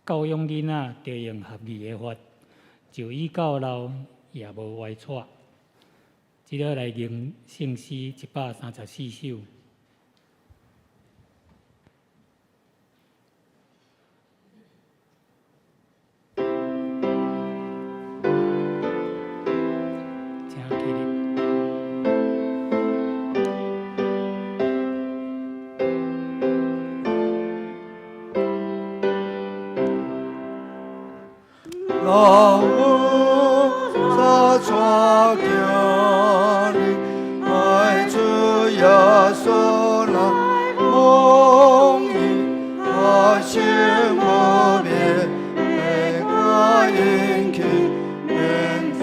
教养囡仔着用合理的法，就医到老也无歪错。即个来吟圣诗134首。老母在传教里，爱主耶稣来梦里，爱心不变，被爱引起，免主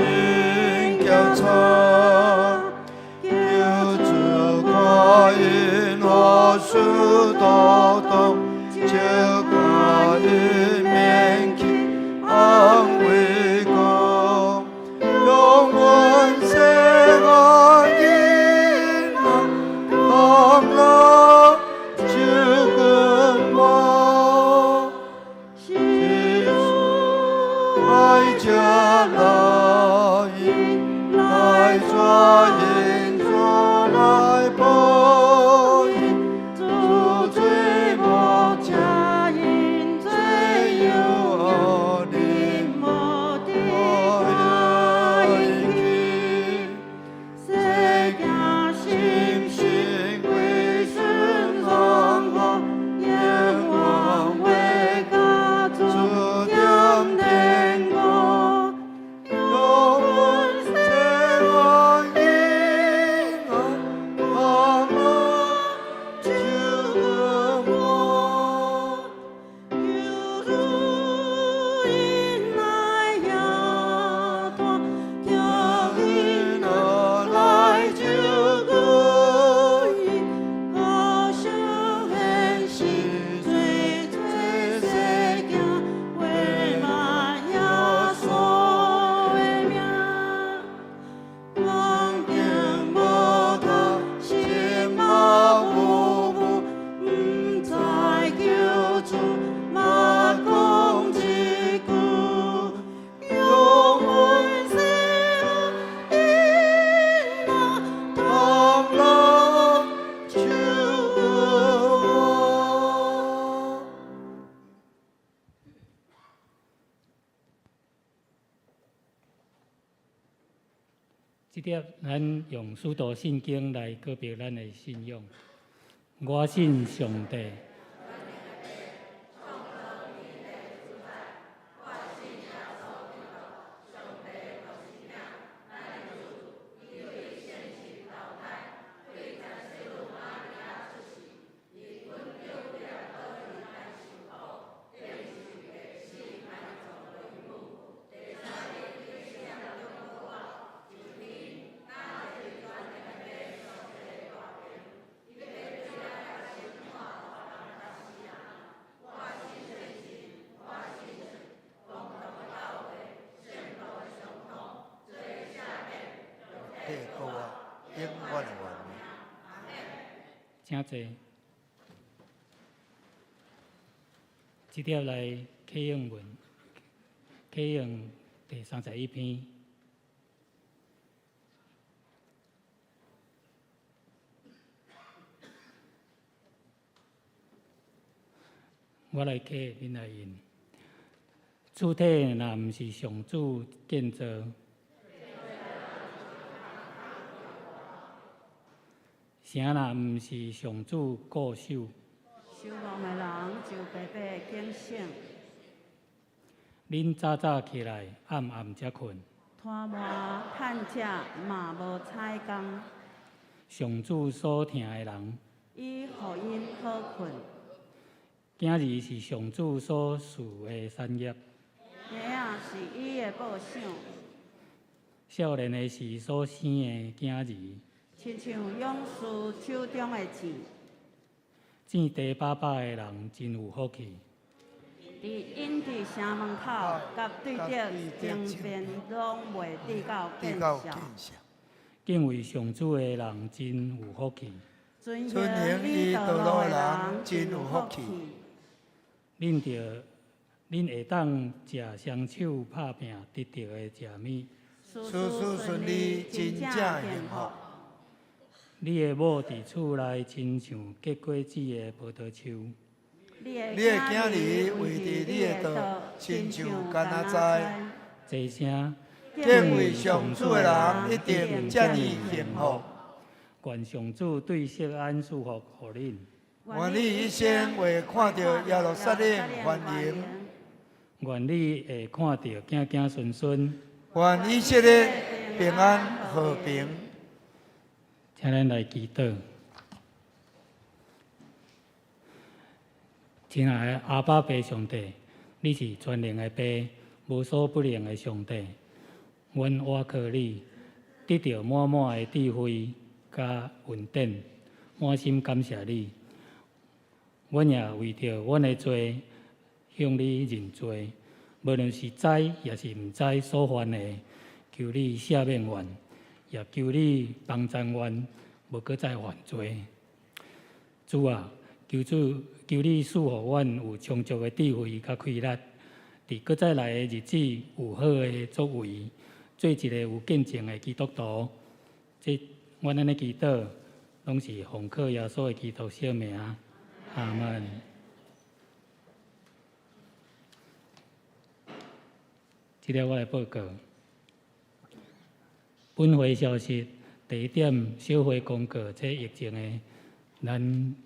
因交叉，有主快因何事都懂，就快因免去。安慰过，永远世爱因啊，让就跟我，是爱家来因，来抓因抓来报因，主最莫家因最有爱。即点咱用使徒圣经来告别咱的信仰。我信上帝。请坐。即条来启用文，启用第31篇。我来启，恁来引。主体若毋是上主建造。城若毋是上主固守，守望的人就白白警醒。恁早早起来，暗暗才困。拖磨趁食嘛无采工。上主所疼的人，伊互因好困。今日是上主所赐的产业。孩仔是伊的报赏。少年的时所生的囝儿。亲像勇士手中的钱，种地爸爸的人真有福气。伫因伫城门口，甲对着争辩，拢袂抵到见效。敬畏上主的人真有福气。遵行伊道路的人真有福气。恁会当食双手拍拼得到的食物。事事事顺利，真正幸福。你的某伫厝内，亲像结果子的葡萄树。你的你的囝儿为着你的道，亲像干仔栽。这声敬畏上主的人，一定遮尔幸福。愿上主对錫安祝福互恁。愿你一生会看到耶路撒冷繁荣，愿你会看到囝囝孙孙。愿以色列平安和平。请咱来祈祷。亲爱的阿爸父上帝，你是全能的父，无所不能的上帝。阮倚靠你，得到满满的智慧甲稳定，满心感谢你。阮也为着阮的罪向你认罪，无论是知也是毋知所犯的，求你赦免阮，也求你帮助阮，无搁再犯罪。主啊，求你赐予阮有充足的智慧甲气力，伫搁再来的日子有好的作为，做一个有见证的基督徒。这阮安尼祈祷，拢是奉靠耶稣的基督小名。阿门。即个我来报告。本会消息第一点，小会公告，这疫情的，咱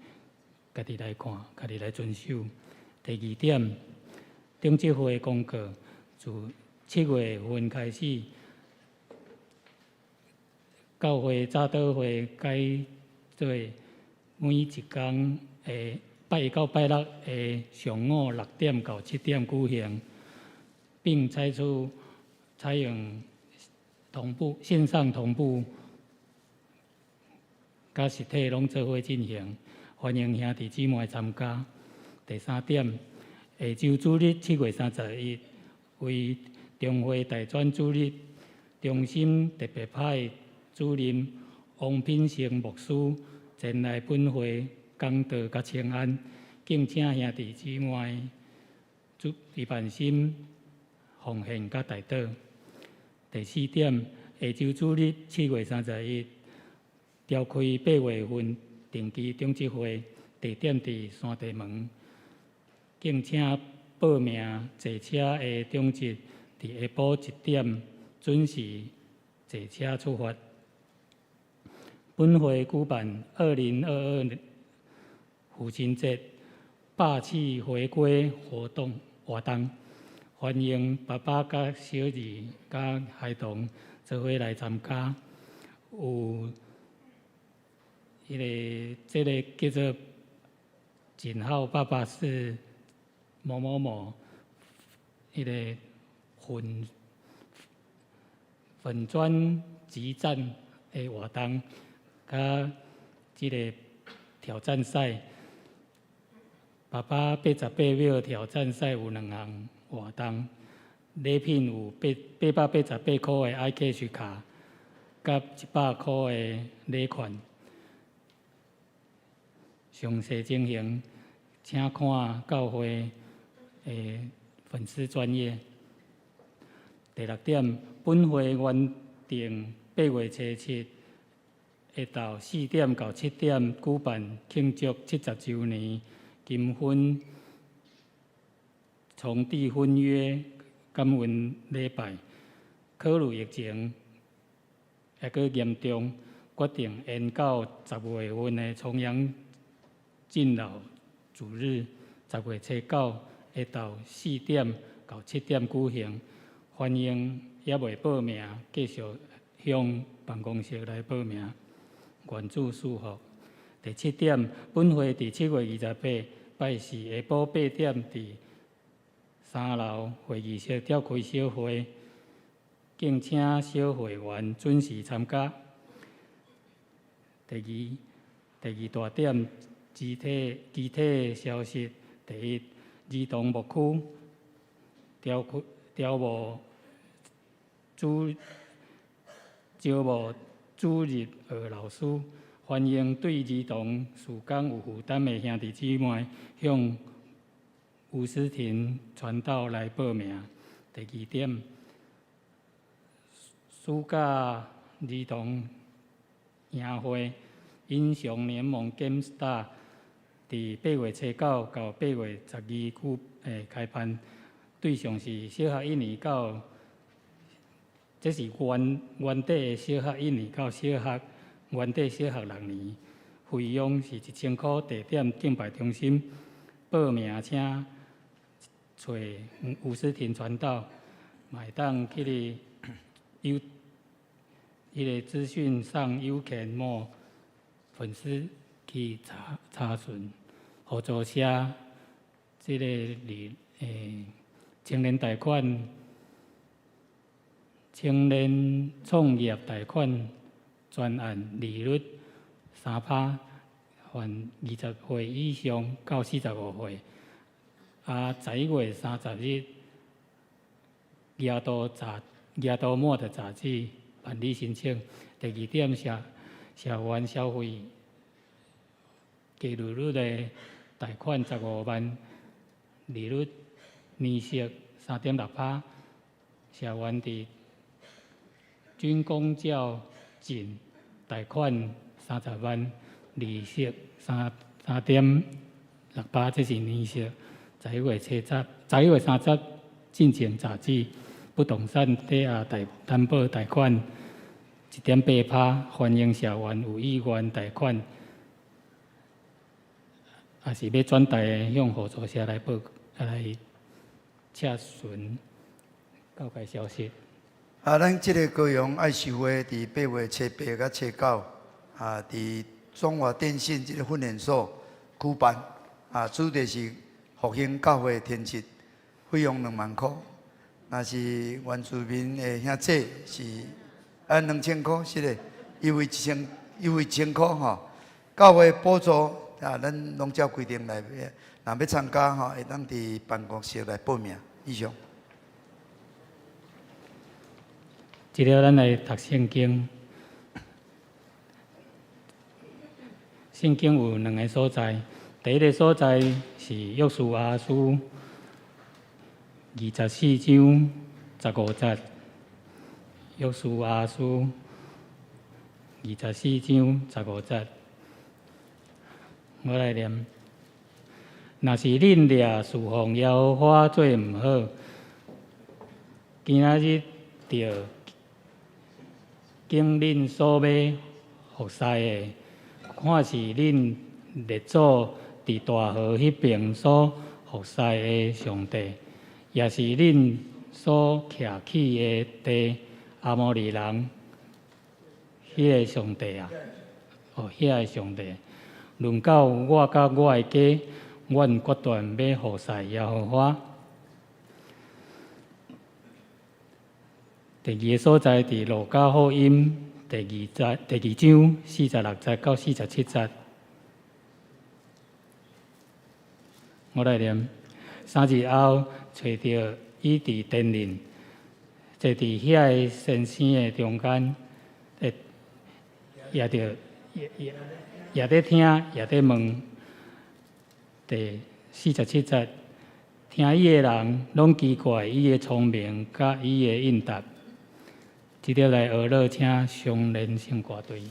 家己来看，家己来遵守。第二点，中执会公告，自7月份开始，教会早祷会改做每一天的拜一到拜六的上午6点到7点举行，并采用线上同步，甲实体拢做伙进行，欢迎兄弟姊妹参加。第三点，下周主日7月31日为中会大专主日，中心特别派主任王品成牧师前来本会讲道甲请安，敬请兄弟姊妹一万心奉献甲代祷。第四点，下周主日7月31日召开8月份定期中执会，地点伫山地门，敬请报名坐车的中执伫下晡1点准时坐车出发。本会举办2022父亲节霸气回归活动，欢迎爸爸甲小儿甲孩童做伙来参加。有这个叫做井号爸爸是某某某，粉砖集战的活动，甲这个挑战赛，爸爸88秒挑战赛有2项活动，礼品有888块的 iCash 卡，甲100块的礼券。详细情形，请看教会的粉丝专页。第6点，本会原定8月7日下昼4点到7点举办庆祝70周年金婚重缔婚约感恩礼拜，考虑疫情还佫严重，决定延到10月份的重阳敬老主日10月7号下昼4点到7点举行。欢迎也未报名，继续向办公室来报名。愿主祝福。第7点，本会伫7月28日拜四下晡8点伫3楼会议室召开小会，敬请小会员准时参加。第二大点，具体消息：第一，儿童牧区招募主日学老师，欢迎对儿童事工有负担的兄弟姊妹向吴思婷传道来报名。第二点，暑假儿童营会英雄联盟 GameStar 伫8月初9到8月12开办，对象是小学1年到，这是原底的小学1年到原底小学6年，费用是1000块，地点敬拜中心。报名请找吴思婷传道，嘛会当去迄个资讯上有权某粉丝去查询，合作社即个青年贷款、青年创业贷款专案利率3%，还20岁以上到45岁。11月30日，亚都末的杂志办理申请。第二点，社员消费低利率的贷款15万，利率年息3.6%。社员伫军公教进贷款30万，利息3.6%，这是年息。11月30进行杂志，不动产抵押担保贷款1.8%，欢迎社员有意愿贷款，也是要转贷的，向合作社来查询告解消息。咱即个高雄爱寿会伫8月初8到初9，伫中华电信即个训练所举办，主题是复兴教会天职，费用2万块。若是原住民的兄弟是2000块，是的，优惠1000块吼。教会补助咱拢照规定来，若要参加会当伫办公室来报名。以上。接着咱来读圣经。圣经有2个所在，第一个所在是约书亚书24章15节。约书亚书24章15节，我来念。若是恁掠侍奉耶和华做毋好，今仔日着经恁所买服侍的，看是恁列祖伫大河迄边所服侍的上帝，也是恁所徛起的地阿摩利人迄个上帝啊！迄个上帝，论到我甲我的家，阮决断要服侍耶和华。第二个所在伫路加福音第2章46节到47节，我来念。3日后，找到伊伫殿里，坐伫遐个先生的中间，也伫听，也伫问。第47节，听伊的人拢奇怪伊的聪明，甲伊的应答。接着来学乐，请上联升歌队。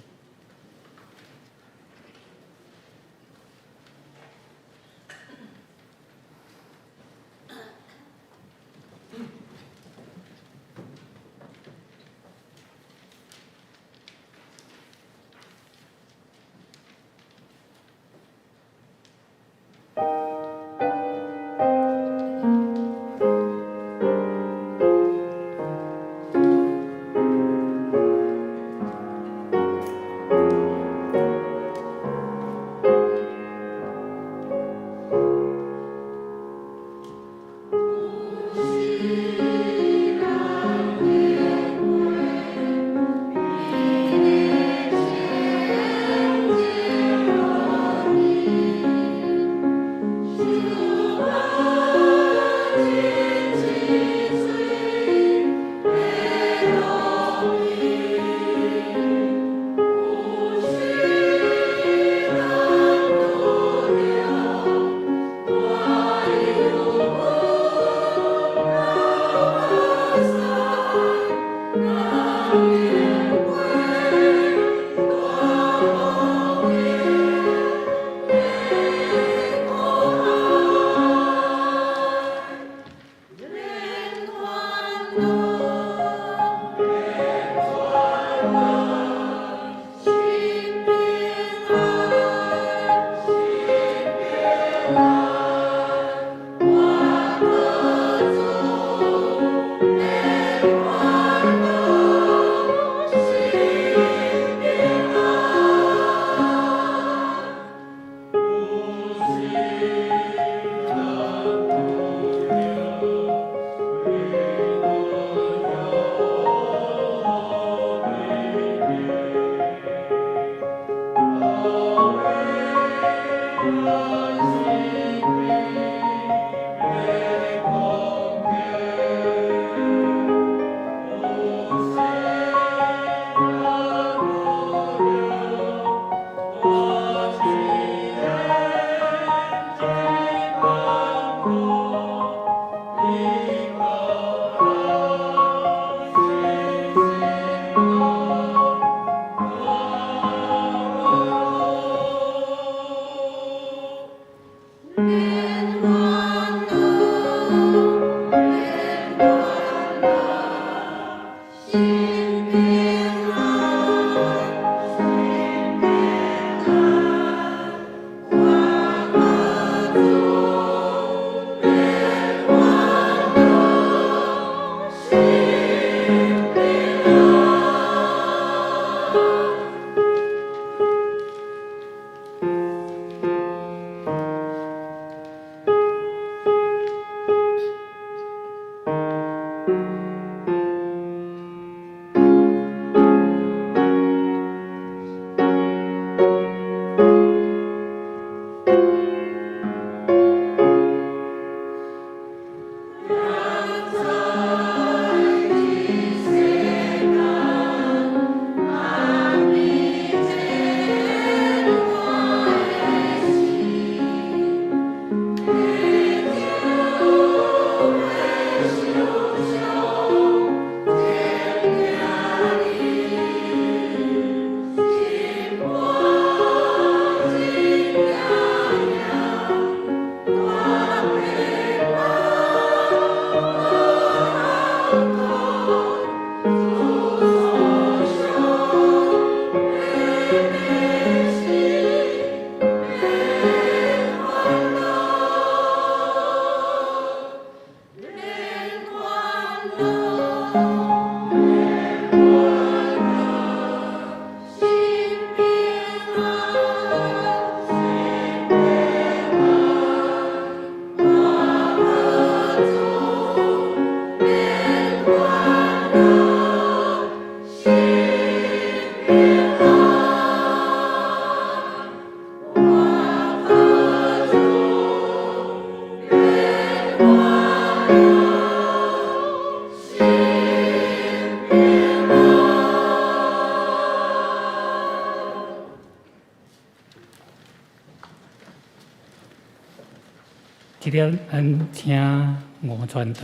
了，咱请吴传道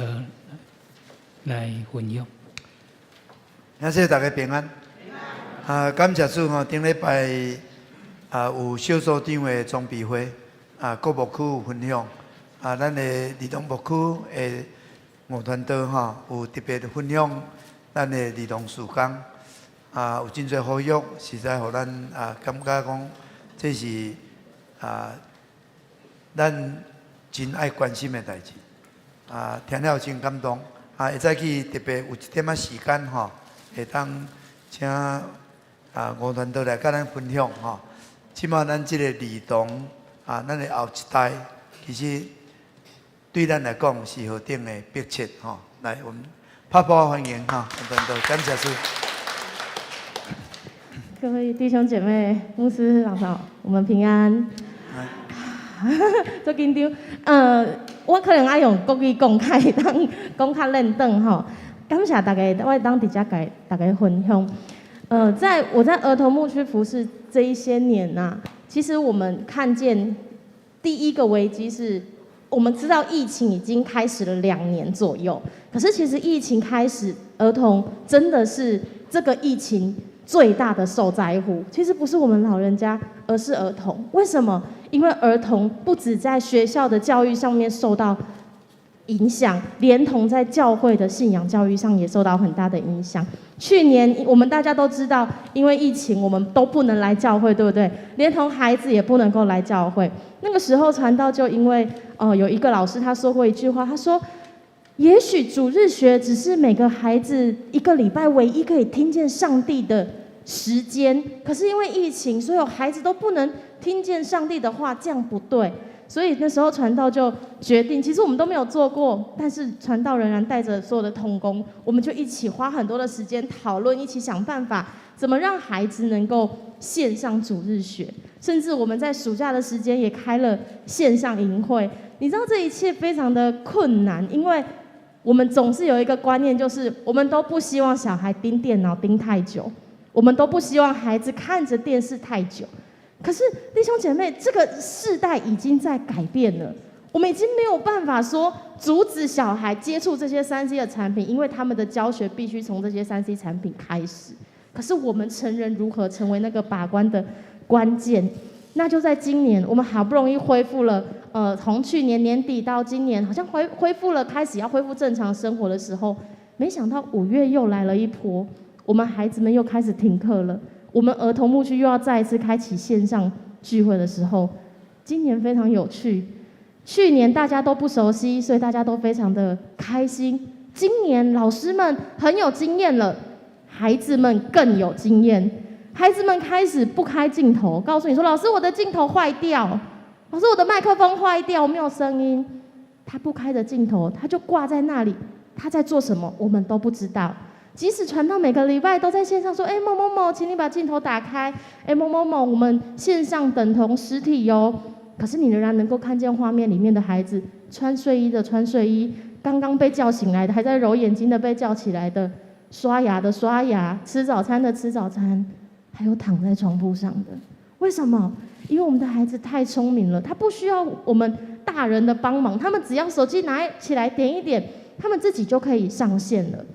来分享。感谢大家平安。感谢主吼，顶礼拜有小组长的装备会，各牧区有分享，咱的儿童牧区的吴传道吼有特别的分享，咱的儿童事工，有真侪好友，实在互咱感觉讲，这是咱真爱关心的代志，听了真感动，会再去特别有一点仔时间吼，会当请吴传道来甲咱分享吼。即马咱即个儿童咱的后一代，其实对咱来讲是何等的迫切吼。来，我们拍拍欢迎哈，吴传道，感谢主。各位弟兄姐妹、牧师老师，我们平安。做紧张，我可能爱用国语讲较会当讲较认真吼。感谢大家，我当直接甲大家分享。在儿童牧区服侍这一些年呐，其实我们看见第一个危机是，我们知道疫情已经开始了2年左右，可是其实疫情开始，儿童真的是这个疫情最大的受灾户。其实不是我们老人家，而是儿童。为什么？因为儿童不止在学校的教育上面受到影响，连同在教会的信仰教育上也受到很大的影响。去年我们大家都知道，因为疫情，我们都不能来教会，对不对？连同孩子也不能够来教会。那个时候传道就因为有一个老师他说过一句话，他说：也许主日学只是每个孩子一个礼拜唯一可以听见上帝的时间，可是因为疫情，所有孩子都不能听见上帝的话，这样不对。所以那时候传道就决定，其实我们都没有做过，但是传道仍然带着所有的同工，我们就一起花很多的时间讨论，一起想办法，怎么让孩子能够线上主日学，甚至我们在暑假的时间也开了线上营会。你知道这一切非常的困难，因为我们总是有一个观念，就是我们都不希望小孩盯电脑盯太久，我们都不希望孩子看着电视太久。可是弟兄姐妹，这个世代已经在改变了，我们已经没有办法说阻止小孩接触这些3C 的产品，因为他们的教学必须从这些3C 产品开始。可是我们成人如何成为那个把关的关键？那就在今年，我们好不容易恢复了，从去年年底到今年，好像恢复了，开始要恢复正常生活的时候，没想到5月又来了一波，我们孩子们又开始停课了。我们儿童牧区又要再一次开启线上聚会的时候，今年非常有趣。去年大家都不熟悉，所以大家都非常的开心。今年老师们很有经验了，孩子们更有经验。孩子们开始不开镜头，告诉你说：“老师，我的镜头坏掉，老师，我的麦克风坏掉，没有声音。”他不开着镜头，他就挂在那里，他在做什么，我们都不知道。即使传道每个礼拜都在线上说：“某某某，请你把镜头打开。某某某，我们线上等同实体哟。”可是你仍然能够看见画面里面的孩子，穿睡衣的穿睡衣，刚刚被叫醒来的，还在揉眼睛的被叫起来的，刷牙的刷牙，吃早餐的吃早餐，还有躺在床铺上的。为什么？因为我们的孩子太聪明了，他不需要我们大人的帮忙，他们只要手机拿起来点一点，他们自己就可以上线了。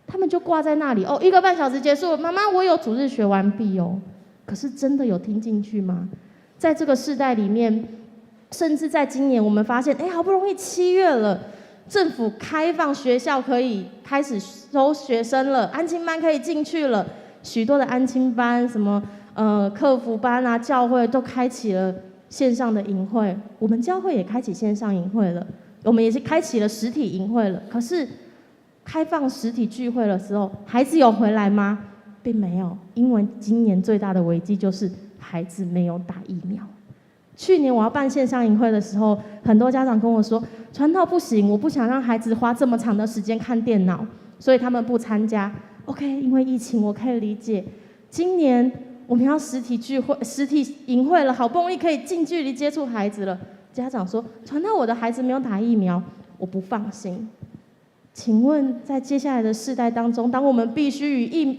他们就挂在那里1个半小时结束，妈妈，我有主日学完毕哦。可是真的有听进去吗？在这个世代里面，甚至在今年，我们发现，好不容易7月了，政府开放学校可以开始收学生了，安亲班可以进去了，许多的安亲班、什么客服班啊，教会都开启了线上的营会，我们教会也开启线上营会了，我们也是开启了实体营会了。可是开放实体聚会的时候，孩子有回来吗？并没有，因为今年最大的危机就是孩子没有打疫苗。去年我要办线上营会的时候，很多家长跟我说，传道不行，我不想让孩子花这么长的时间看电脑，所以他们不参加。OK， 因为疫情我可以理解。今年我们要实体聚会、实体营会了，好不容易可以近距离接触孩子了，家长说，传道我的孩子没有打疫苗，我不放心。请问，在接下来的世代当中，当我们必须与疫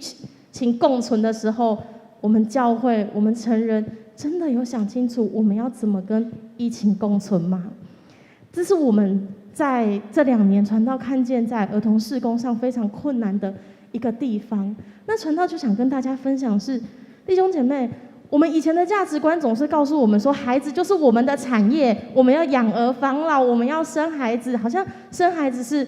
情共存的时候，我们教会、我们成人真的有想清楚我们要怎么跟疫情共存吗？这是我们在这2年传道看见在儿童事工上非常困难的一个地方。那传道就想跟大家分享是，弟兄姐妹，我们以前的价值观总是告诉我们说，孩子就是我们的产业，我们要养儿防老，我们要生孩子，好像生孩子是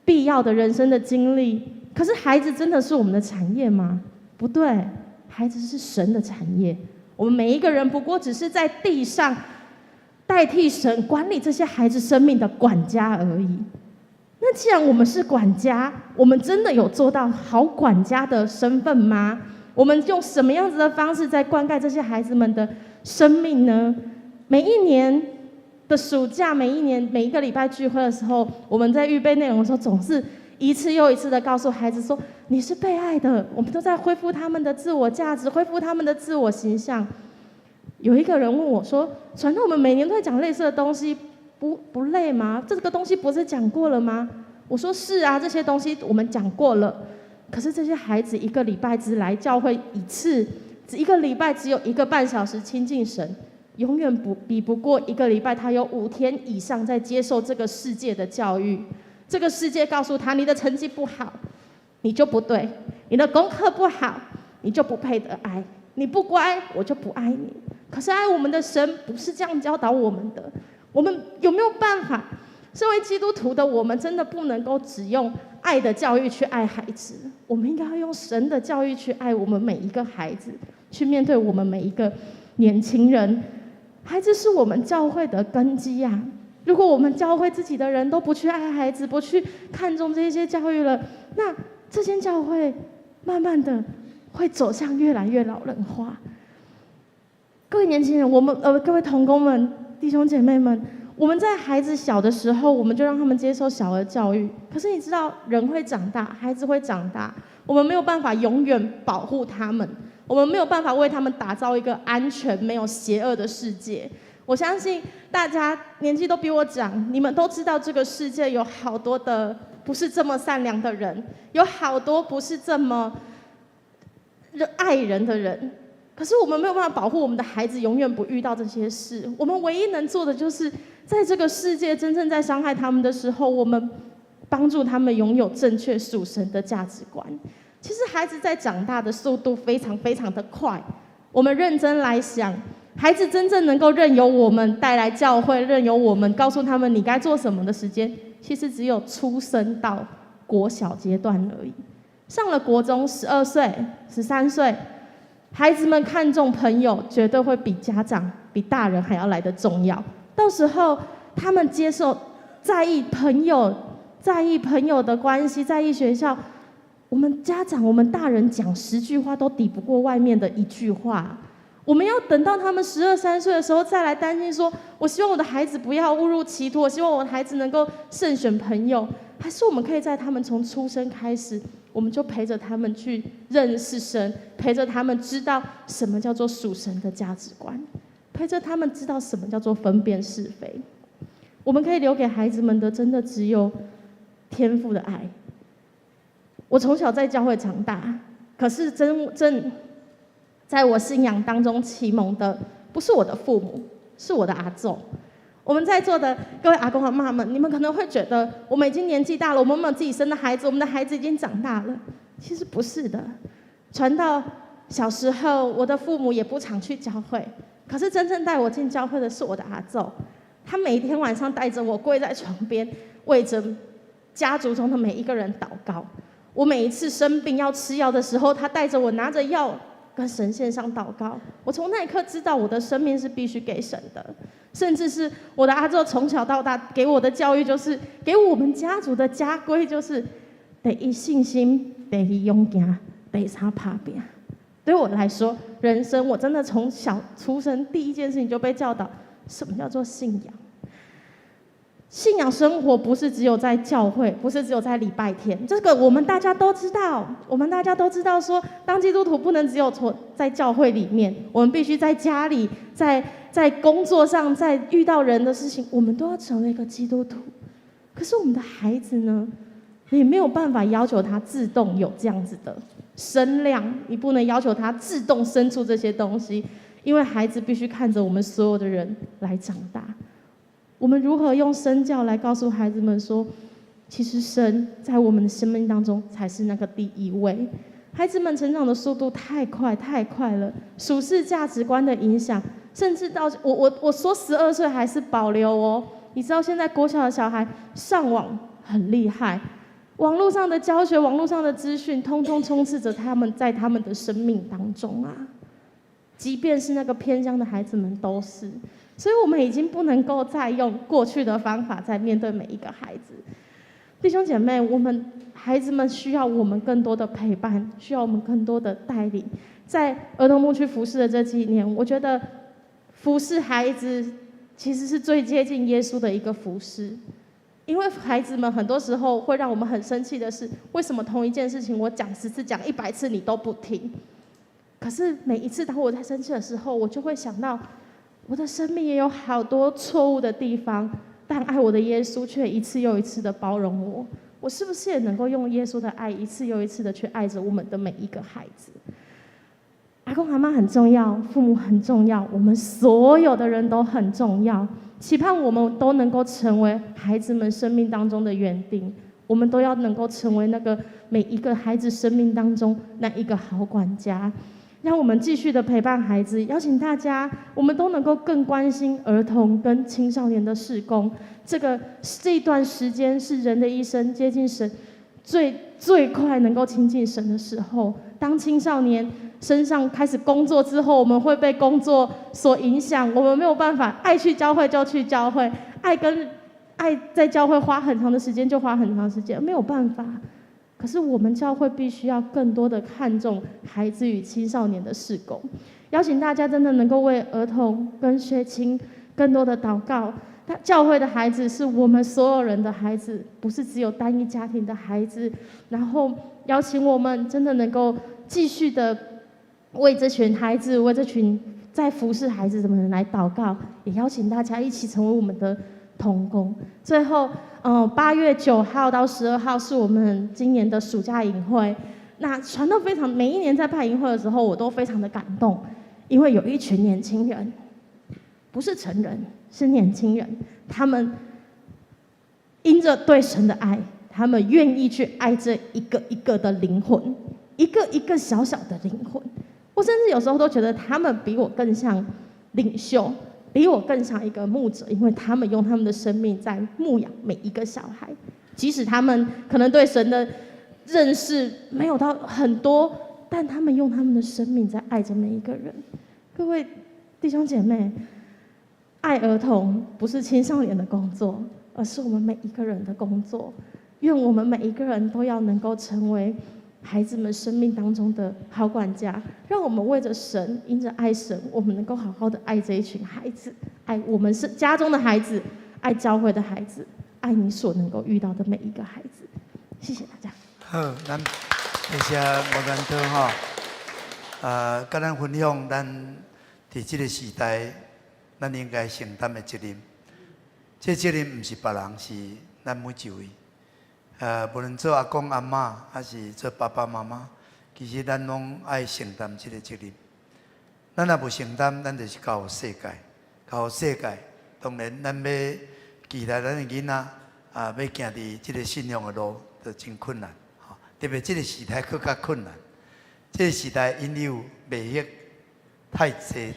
必要的人生的经历。可是孩子真的是我们的产业吗？不对，孩子是神的产业。我们每一个人不过只是在地上代替神管理这些孩子生命的管家而已。那既然我们是管家，我们真的有做到好管家的身份吗？我们用什么样子的方式在灌溉这些孩子们的生命呢？每一年的暑假，每一个礼拜聚会的时候，我们在预备内容的时候，总是一次又一次的告诉孩子说，你是被爱的。我们都在恢复他们的自我价值，恢复他们的自我形象。有一个人问我说，传道我们每年都在讲类似的东西，不累吗？这个东西不是讲过了吗？我说是啊，这些东西我们讲过了。可是这些孩子1个礼拜只来教会1次，1个礼拜只有1个半小时亲近神，永远比不过1个礼拜他有5天以上在接受这个世界的教育。这个世界告诉他，你的成绩不好，你就不对；你的功课不好，你就不配得爱；你不乖，我就不爱你。可是爱我们的神不是这样教导我们的。我们有没有办法？身为基督徒的我们，真的不能够只用爱的教育去爱孩子，我们应该要用神的教育去爱我们每一个孩子，去面对我们每一个年轻人。孩子是我们教会的根基啊！如果我们教会自己的人都不去爱孩子，不去看重这些教育了，那这间教会慢慢的会走向越来越老人化。各位年轻人，各位同工们、弟兄姐妹们，我们在孩子小的时候，我们就让他们接受小儿教育。可是你知道，人会长大，孩子会长大，我们没有办法永远保护他们，我们没有办法为他们打造一个安全、没有邪恶的世界。我相信大家年纪都比我长，你们都知道这个世界有好多的不是这么善良的人，有好多不是这么爱人的人。可是我们没有办法保护我们的孩子永远不遇到这些事，我们唯一能做的就是在这个世界真正在伤害他们的时候，我们帮助他们拥有正确属神的价值观。其实孩子在长大的速度非常非常的快，我们认真来想，孩子真正能够任由我们带来教会，任由我们告诉他们你该做什么的时间，其实只有出生到国小阶段而已。上了国中12岁、13岁，孩子们看重朋友，绝对会比家长、比大人还要来得重要。到时候他们接受、在意朋友的关系，在意学校，我们家长、我们大人讲10句话都抵不过外面的1句话。我们要等到他们12、13岁的时候再来担心说，我希望我的孩子不要误入歧途，我希望我的孩子能够慎选朋友，还是我们可以在他们从出生开始，我们就陪着他们去认识神，陪着他们知道什么叫做属神的价值观，陪着他们知道什么叫做分辨是非。我们可以留给孩子们的，真的只有天父的爱。我从小在教会长大，可是真在我信仰当中启蒙的，不是我的父母，是我的阿祖。我们在座的各位阿公阿嬷们，你们可能会觉得我们已经年纪大了，我们没有自己生的孩子，我们的孩子已经长大了。其实不是的，传到小时候，我的父母也不常去教会，可是真正带我进教会的是我的阿祖。他每一天晚上带着我跪在床边，为着家族中的每一个人祷告。我每一次生病要吃药的时候，他带着我拿着药跟神献上祷告。我从那一刻知道我的生命是必须给神的，甚至是我的阿祖从小到大给我的教育，就是给我们家族的家规，就是第一信心，第二勇敢，第三打拼。对我来说，人生我真的从小出生第一件事情就被教导什么叫做信仰。信仰生活不是只有在教会，不是只有在礼拜天，这个我们大家都知道。我们大家都知道说，当基督徒不能只有在教会里面，我们必须在家里，在工作上，在遇到人的事情，我们都要成为一个基督徒。可是我们的孩子呢，你没有办法要求他自动有这样子的声量，你不能要求他自动生出这些东西，因为孩子必须看着我们所有的人来长大。我们如何用身教来告诉孩子们说，其实神在我们的生命当中才是那个第一位。孩子们成长的速度太快了，属世价值观的影响，甚至到我说12岁还是保留哦。你知道现在国小的小孩上网很厉害，网络上的教学、网络上的资讯，通通充斥着他们在他们的生命当中啊。即便是那个偏乡的孩子们都是，所以我们已经不能够再用过去的方法在面对每一个孩子。弟兄姐妹，我们孩子们需要我们更多的陪伴，需要我们更多的带领。在儿童牧区服侍的这几年，我觉得服侍孩子其实是最接近耶稣的一个服侍。因为孩子们很多时候会让我们很生气的是，为什么同一件事情我讲10次、讲100次你都不听？可是每一次当我在生气的时候，我就会想到，我的生命也有好多错误的地方，但爱我的耶稣却一次又一次的包容我。我是不是也能够用耶稣的爱一次又一次的去爱着我们的每一个孩子？阿公阿嬷很重要，父母很重要，我们所有的人都很重要。期盼我们都能够成为孩子们生命当中的园丁，我们都要能够成为那个每一个孩子生命当中那一个好管家。让我们继续的陪伴孩子，邀请大家，我们都能够更关心儿童跟青少年的事工。这一段时间是人的一生接近神最快能够亲近神的时候。当青少年身上开始工作之后，我们会被工作所影响，我们没有办法爱去教会就去教会，爱在教会花很长的时间就花很长时间，没有办法。可是我们教会必须要更多的看重孩子与青少年的事工，邀请大家真的能够为儿童跟学青更多的祷告。教会的孩子是我们所有人的孩子，不是只有单一家庭的孩子。然后邀请我们真的能够继续的为这群孩子，为这群在服侍孩子的人来祷告，也邀请大家一起成为我们的同工。最后8月9号到12号是我们今年的暑假营会。那传道非常，每一年在办营会的时候，我都非常的感动，因为有一群年轻人，不是成人，是年轻人，他们因着对神的爱，他们愿意去爱这一个一个的灵魂，一个一个小小的灵魂。我甚至有时候都觉得他们比我更像领袖，比我更像一个牧者，因为他们用他们的生命在牧养每一个小孩，即使他们可能对神的认识没有到很多，但他们用他们的生命在爱着每一个人。各位弟兄姐妹，爱儿童不是青少年的工作，而是我们每一个人的工作。愿我们每一个人都要能够成为孩子们生命当中的好管家，让我们为着神，因着爱神，我们能够好好的爱这一群孩子，爱我们是家中的孩子，爱教会的孩子，爱你所能够遇到的每一个孩子。谢谢大家。好，咱谢谢莫干特哈，跟咱分享咱在这个时代，咱应该承担的责任。这责任不是别人，是咱每一位。无论做阿公阿嬷，还是做爸爸妈妈，其实咱拢爱承担这个责任。咱若无承担，咱就是交予世界，交予世界。当然，咱要期待咱的囡仔要行伫这个信仰的路，就真困难。特别这个时代更加困难。这个时代因有迷惑太济。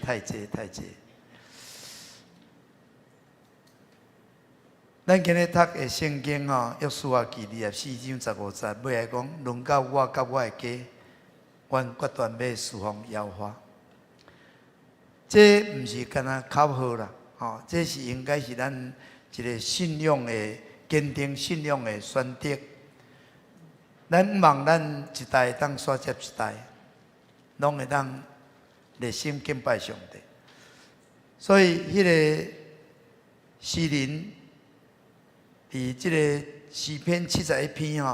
咱今日读的圣经约书亚记24章15节，尾来讲，论到我甲我的家，阮决断要侍奉耶和华。这毋是干那口号啦，这是应该是咱一个信仰的坚定、信仰的选择。咱毋望咱一代当刷接一代，拢会当热心敬拜上帝。所以，迄个诗人。伫即个诗篇71篇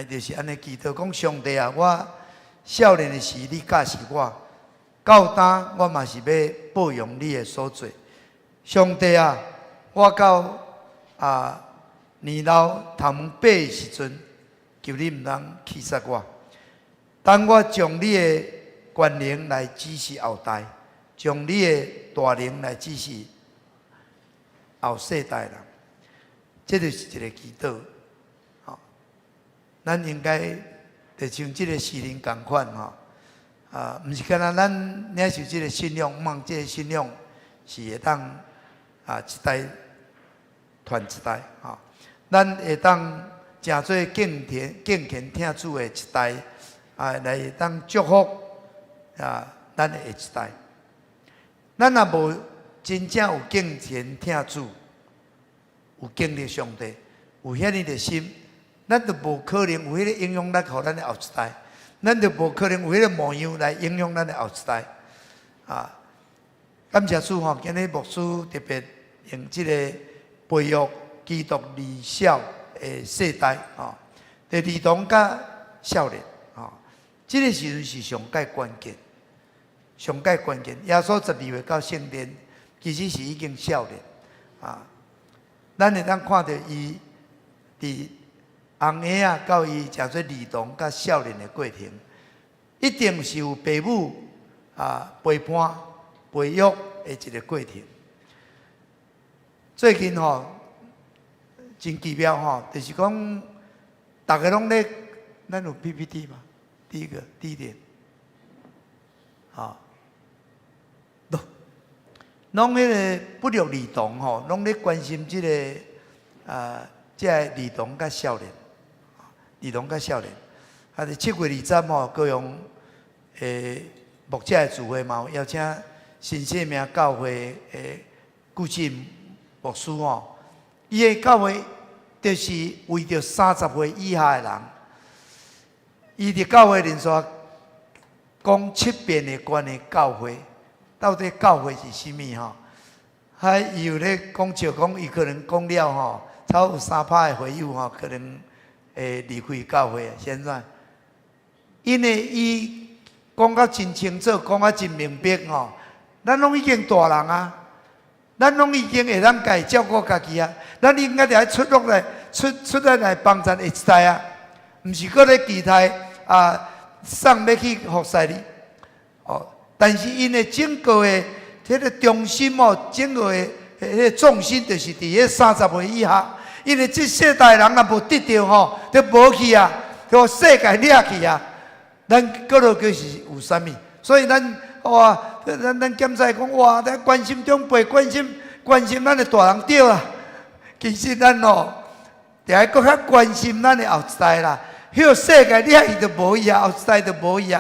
就是安尼祈祷讲：上帝啊，我少年的时你教示我，到今我嘛是要保养你的所做。上帝啊，我到年老头毛白的时阵，求你毋通弃杀我。当我将你的权能来指示后代，将你的大能来指示后世代人，这就是一个祈祷。吼，咱应该就像这个诗人同款吼，毋是干那咱领受这个信仰，望这个信仰是会当一代传一代吼，咱会当诚做敬虔听主的一代，来当祝福咱的下一代。咱若无真正有敬虔听主，有经历上帝，有遐尼个心，咱就无可能有迄个影响力，互咱的后一代。咱就无可能有迄个模样来影响咱的后一代。感谢主吼，今日牧师特别用这个培育基督儿少的世代就儿童甲少年这个时阵是上界关键。上界关键，耶稣12月到圣殿，其实是已经少年咱会当看到伊伫红鞋到伊诚做儿童甲少年的过程，一定是有父母陪伴、培育的一个过程。最近真奇妙就是讲，大家拢咧，咱有 PPT 嘛？第一点，拢迄个不良儿童拢咧关心这个这儿童甲少年，儿童甲少年。伫7月20号，高雄牧者的聚会嘛，有邀请新生命教会的顾信牧师伊的教会就是为着30岁以下的人，伊伫教会连续讲7遍的关于教会。到底教会是甚物伊有咧讲笑讲，伊可能讲了超有3%的会友可能会离开教会现在，因为伊讲到真清楚，讲到真明白咱拢已经大人咱拢已经会当家照顾家己咱应该出落来，出来帮助下一代毋是搁咧期待送要去服侍你但是因的整个的迄个中心整个的迄个重心就是伫迄30岁以下，因为这世代人若无得到就无去就世界掠去咱搁落去是有啥物？所以咱检查讲咱关心长辈，关心咱的大人对其实咱得爱搁较关心咱的后一代啦。迄个世界掠伊就无伊后一代就无伊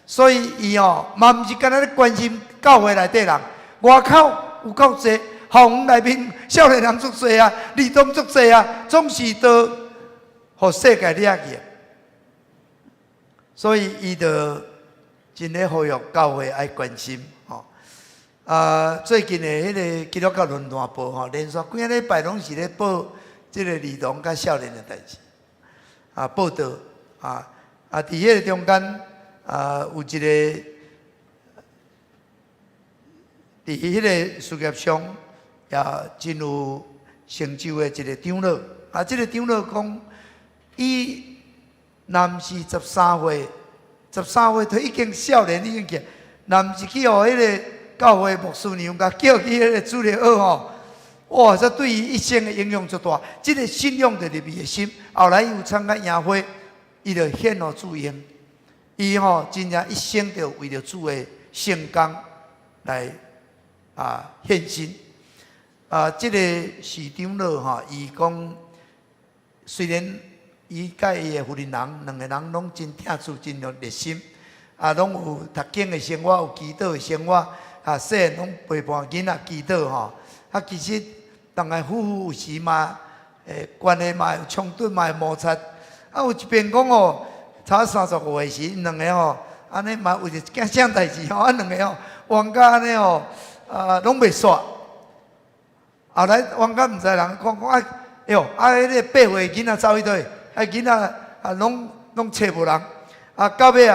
所以伊嘛毋是干那咧关心教会内底人，外口有够济，校园内面少年人足济儿童足济总是都互世界掠去。所以伊就真咧呼吁教会爱关心最近的迄个基督教论坛报连续几个礼拜拢是咧报即个儿童甲少年的代志报道伫迄个中间。有一个伫迄个事业上也真有成就的一个长老这个长老讲，伊若毋是13岁，都已经少年已经去，若毋是去互迄个教会牧师娘甲叫去迄个主日学这对伊一生的影响足大。这个信仰就入伊的心，后来有参加营会，伊就献互主用。伊真正一生就为着主的圣工来献身这个市长老伊讲，虽然伊甲伊的夫人人两个人拢真听主，真有热心拢有读经的生活，有祈祷的生活细汉拢陪伴囡仔祈祷其实当然夫妇有时嘛关系嘛有冲突嘛有摩擦有一边讲差35岁时，因两个安尼嘛为着一件啥代志两个冤家安尼拢袂煞。后来冤家毋知人讲迄个8岁囡仔走去倒去，囡仔拢找无人到尾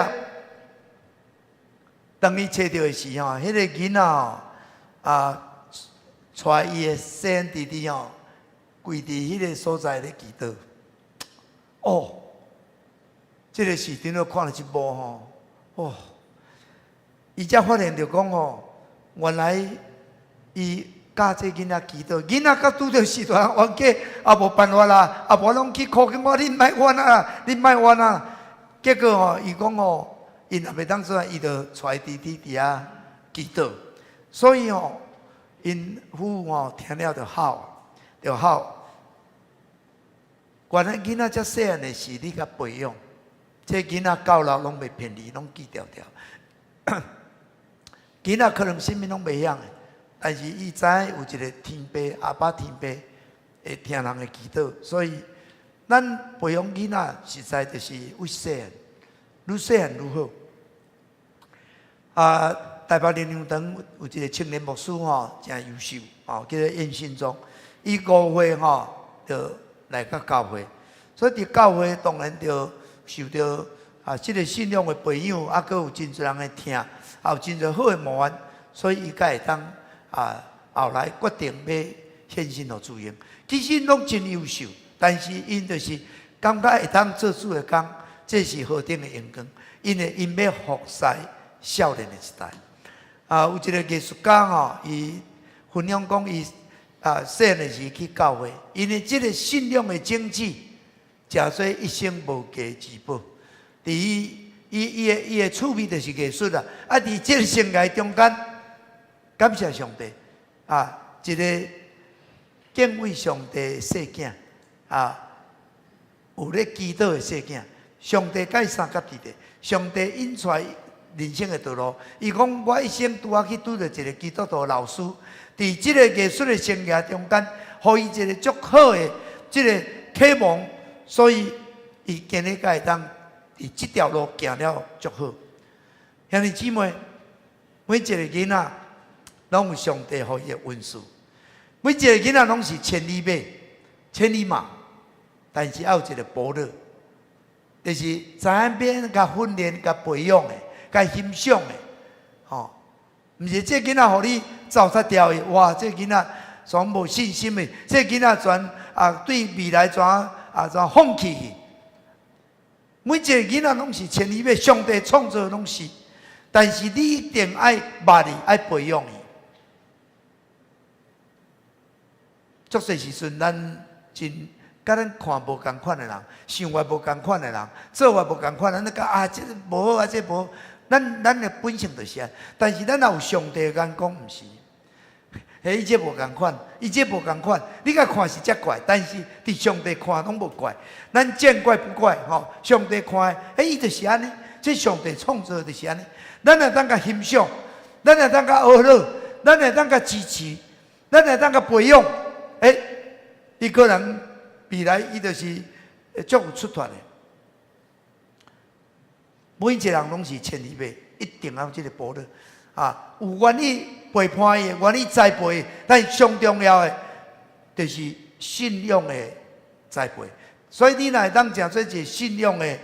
当伊找到的时迄个囡仔带伊的细汉弟弟跪伫迄个所在咧祈祷。这个市长就看了一幕伊才发现着讲原来伊教这囡仔祈祷，囡仔甲拄着时段冤家，也无办法啦，也无拢去哭跟我，恁莫冤啊，恁莫冤啊。结果吼，伊讲吼，因也袂当做，伊就带弟弟伫遐祈祷。所以吼，因父吼听了就好，就好。原来囡仔遮细汉的事，你甲培养，这囡仔到老拢袂骗你，拢记条条。囡仔可能啥物拢袂晓的，但是伊知有一个天父阿爸天父会听人的祈祷，所以咱培养囡仔实在就是为细汉，愈细汉愈好。台北灵粮堂有一个青年牧师吼，真优秀吼，叫做燕信忠。伊5岁吼就来到教会，所以伫教会当然就受到这个信仰的培养，还佫有真侪人的听，也有真侪好的模范，所以伊才会当后来决定要献身予主营。其实拢真优秀，但是因就是感觉会当做主的工，这是何等的荣光，因为因要服侍少年的时代。有一个艺术家吼，伊分享讲伊细汉的时去教会，因为这个信仰的经济，诚说一生无价之宝。伫伊的趣味就是艺术啦。伫这个生涯中间，感谢上帝一个敬畏上帝的细囝有咧祈祷的细囝，上帝甲伊三甲地地，上帝引出人生的道路。伊讲我一生去拄着一个基督徒老师，伫即个艺术的生涯中间，互伊一个足好的即个启蒙，所以伊今日才会当伫即条路行了足好。兄弟姊妹，每一个囡仔拢有上帝互伊的恩赐，每一个囡仔拢是千里马、千里马，但是要有一个保罗，就是知影边甲训练、甲培养的。该欣赏的，毋是这囡仔互你走脱掉的，哇！这囡仔全无信心的，这囡仔全对未来全放弃去。每一个囡仔拢是千里马，上帝创造拢是，但是你一定爱捌伊，爱培养伊。足侪时阵，咱真甲咱看无共款的人，想法无共款的人，做法无共款，咱咧讲这无好这无好。咱的本性就是啊，但是咱若有上帝的眼光，毋是。伊这无共款，伊这无共款，你甲看是遮怪，但是伫上帝看拢无怪。咱见怪不怪，上帝看的，伊就是安尼，这上帝创造的就是安尼。咱会当甲欣赏，咱会当甲学乐，咱会当甲支持，咱会当甲培养。伊个人未来伊就是足有出头的。每一个人拢是千里马，一定要有这个保罗有愿意陪伴伊，愿意栽培，但上重要的就是信仰的栽培。所以你若会当成做一个信仰的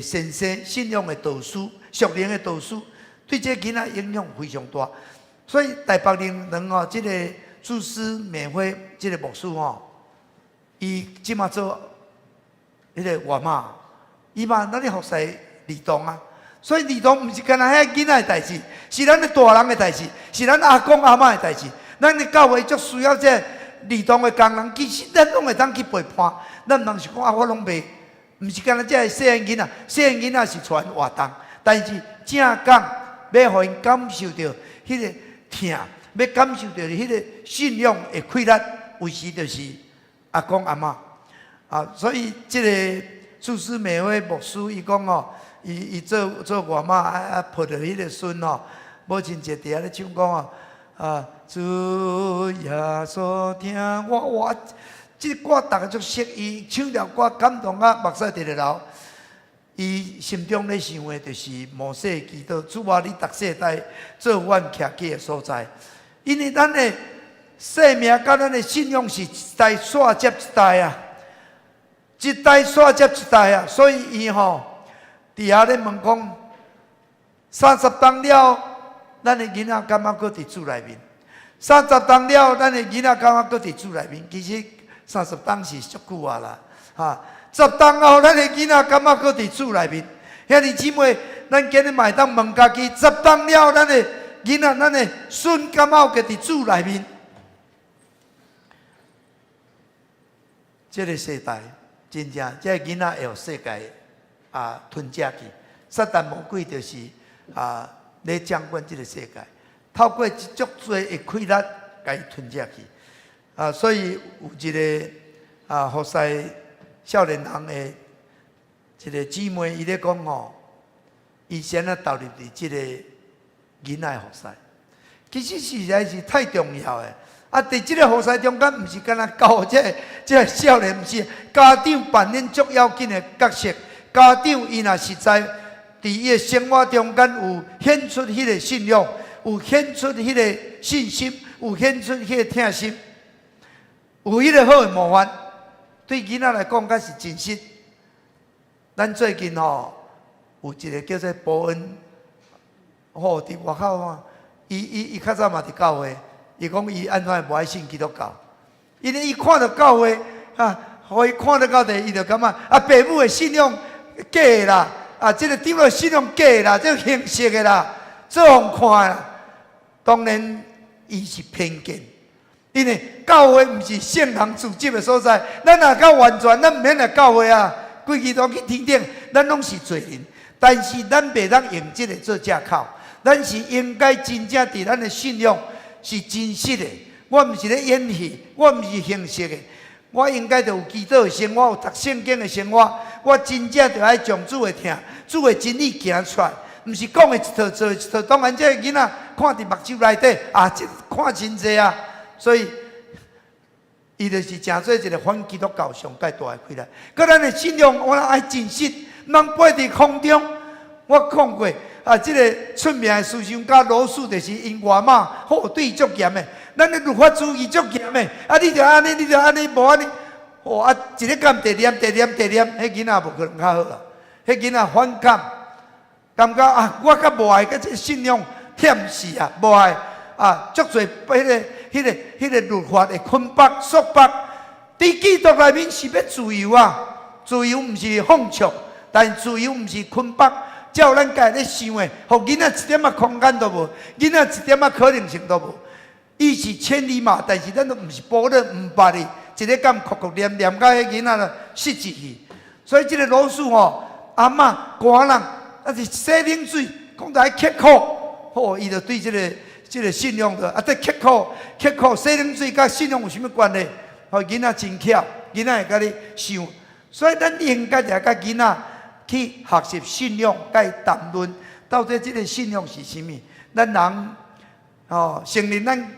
先生、信仰的导师、属灵的导师，对这囡仔影响非常大。所以台北灵堂这个主师免费这个牧师伊即马做迄个外妈，伊嘛咱咧服侍儿童啊，所以儿童毋是干那遐囡仔的代志，是咱的大人的代志，是咱阿公阿嬷的代志。咱的教会足需要这儿童的工人，其实咱拢会当去陪伴。咱毋通是讲我拢袂，毋是干那这细汉囡仔，细汉囡仔是传活动，但是正讲要互因感受到迄个疼，要感受到迄个信仰的快乐，有时就是阿公阿嬷所以这个主师美惠牧师伊讲伊做外妈抱着迄个孙母亲节伫遐咧唱讲主耶稣听我这歌大家足熟，伊唱条歌感动目屎直直流。伊心中咧想的就是摩西祈祷，主啊，你逐世代做阮徛起的所在，因为咱的生命甲咱的信仰是一代线接一代啊，一代线接一代啊，所以伊伫遐咧问讲，30当了，咱的囡仔敢若搁伫主内面；30当了，咱的囡仔敢若搁伫主内面。其实30当是足久啊啦，10当后，咱的囡仔敢若搁伫主内面。兄弟姊妹，咱今日嘛会当问家己：10当了，咱的囡仔、咱的孙敢若搁伫主内面？这个世代真正，这个囡仔会互世界吞噬去。撒旦魔鬼就是咧掌管这个世界，透过一足多的亏力，甲伊吞噬去。所以有一个福西少年人的一个姊妹，伊咧讲吼，伊先投入伫这个囡仔的福西，其实实在是太重要的。伫这个福西中间，毋是干那教这个少年，毋是家长扮演足要紧的角色。家长伊若实在伫伊的生活中间有显出迄个信用，有显出迄个信心，有显出迄个疼心，有迄个好的模范，对囡仔来讲，才是真实。咱最近有一个叫做伯恩，伫外口伊较早嘛伫教会，伊讲伊安怎无爱信基督教，因为伊看到教会互伊看到到底，伊就感觉爸母的信仰假的啦，这个长老的信仰假的啦，这个形式的啦，做互看啦。当然，伊是偏见，因为教会毋是圣堂组织的所在，咱若到完全，咱毋免来教会啊，规矩都去天顶，咱拢是罪人。但是咱袂当用这个做借口，咱是应该真正伫咱的信仰是真实的。我毋是咧演戏，我毋是形式的。我应该就有祈祷的生活，有读圣经的生活。我真正就爱将主的听，主的真理行出来，毋是讲的一套做一套。当然，这个囡仔看伫目睭内底这看真济啊，所以伊就是诚做一个反基督教上界大的亏来。搁咱的信仰，我爱真实，毋通飞伫空中。我讲过这个出名的思想家罗素，就是因外貌好对足严的。咱的律法主义足严的，你着安尼，你着安尼，无安尼，一日干地念，迄囡仔无可能较好啊。迄囡仔反感，感觉我较无爱，甲这信仰忝死啊，无爱足侪迄个律法的捆绑束缚。伫基督内面是要自由啊，自由毋是放纵，但自由毋是捆绑。照咱家咧想的，互囡仔一点空间都无，囡仔一点可能性都无。伊是千里马，但是咱都毋是保勒，毋捌哩，一日干哭哭念念，甲迄囡仔就失志去。所以这个老师阿嬷寒人，是洗冷水，讲在刻苦，伊就对这个信仰的在刻苦，洗冷水甲信仰有啥物关系？囡仔真巧，囡仔会甲你想，所以咱应该来甲囡仔去学习信仰，甲伊谈论到底这个信仰是啥物？咱人承认咱。